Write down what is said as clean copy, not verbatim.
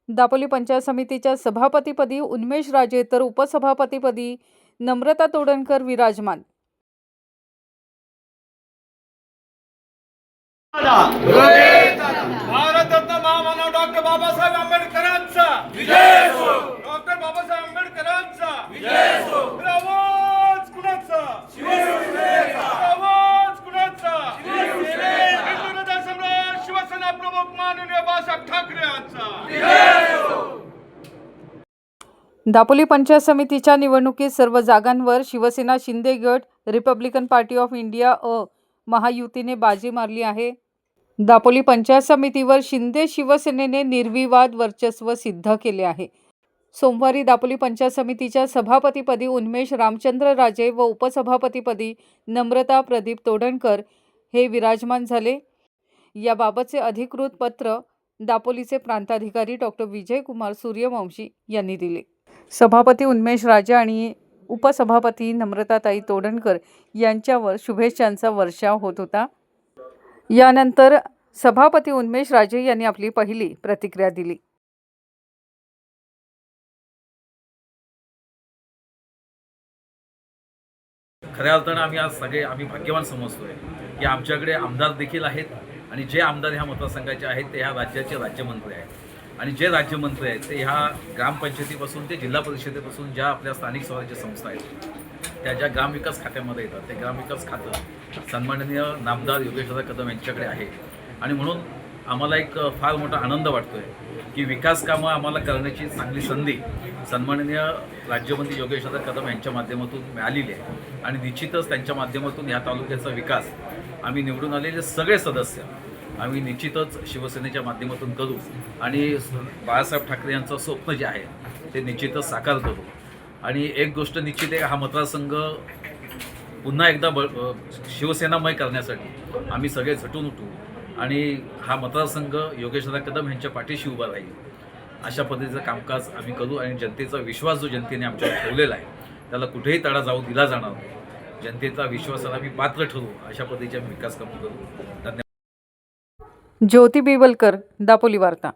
दापोली पंचायत समितीच्या सभापतीपदी उन्मेष राजे तर उपसभापतीपदी नम्रता तोडणकर विराजमान। भारतरत्न महामानव डॉक्टर बाबासाहेब आंबेडकरांचा विजय असो। डॉक्टर बाबासाहेब आंबेडकरांचा विजय असो। आवाज कुणाचा? शिवसेनेचा। आवाज कुणाचा? शिवसेनेचा। हिंदू हृदय सम्राट शिवसेना प्रमुख माननीय बाळासाहेब ठाकरे यांचा विजय असो। दापोली पंचायत समितीच्या निवडणुकीत सर्व जागांवर शिवसेना शिंदे गट रिपब्लिकन पार्टी ऑफ इंडिया महायुतीने बाजी मारली आहे। दापोली पंचायत समितीवर शिंदे शिवसेनेने निर्विवाद वर्चस्व सिद्ध केले आहे। सोमवारी दापोली पंचायत समितीच्या सभापतीपदी उन्मेष रामचंद्र राजे व उपसभापतीपदी नम्रता प्रदीप तोडणकर हे विराजमान झाले। याबाबतचे अधिकृत पत्र दापोलीचे प्रांताधिकारी डॉक्टर विजयकुमार सूर्यवंशी यांनी दिले। सभापती उन्मेष राजे आणि उपसभापती नम्रताताई तोडणकर यांच्यावर शुभेच्छांचा वर्षाव होत होता। यानंतर सभापती उन्मेष राजे यांनी आपली पहिली प्रतिक्रिया दिली। खऱ्या अर्थानं आम्ही भाग्यवान समजतोय की आमच्याकडे आमदार देखील आहेत आणि जे आमदार ह्या मतदारसंघाचे आहेत ते ह्या राज्याचे राज्यमंत्री आहेत आणि जे राज्यमंत्री आहेत ते ह्या ग्रामपंचायतीपासून ते जिल्हा परिषदेपासून ज्या आपल्या स्थानिक स्वराज्य संस्था आहेत त्या ज्या ग्रामविकास खात्यामध्ये येतात ते ग्रामविकास खातं सन्माननीय नामदार योगेशदादा कदम यांच्याकडे आहे। आणि म्हणून आम्हाला एक फार मोठा आनंद वाटतोय की विकास कामं आम्हाला करण्याची चांगली संधी सन्माननीय राज्यमंत्री योगेशदादा कदम यांच्या माध्यमातून मिळालेली आहे आणि निश्चितच त्यांच्या माध्यमातून ह्या तालुक्याचा विकास आम्ही निवडून आलेले सगळे सदस्य आम्ही निश्चितच शिवसेनेच्या माध्यमातून करू आणि बाळासाहेब ठाकरे यांचं स्वप्न जे आहे ते निश्चितच साकार करू। आणि एक गोष्ट निश्चित आहे, हा मतदारसंघ पुन्हा एकदा शिवसेनामय करण्यासाठी आम्ही सगळे झटून उठू आणि हा मतदारसंघ योगेशदादा कदम यांच्या पाठीशी उभा राहील अशा पद्धतीचं कामकाज आम्ही करू आणि जनतेचा विश्वास जो जनतेने आमच्यावर ठेवलेला आहे त्याला कुठेही तडा जाऊ दिला जाणार नाही। जनतेचा विश्वासाला आम्ही पात्र ठरू अशा पद्धतीचे आम्ही विकास कामं करू। धन्यवाद। ज्योती बिवलकर, दापोली वार्ता।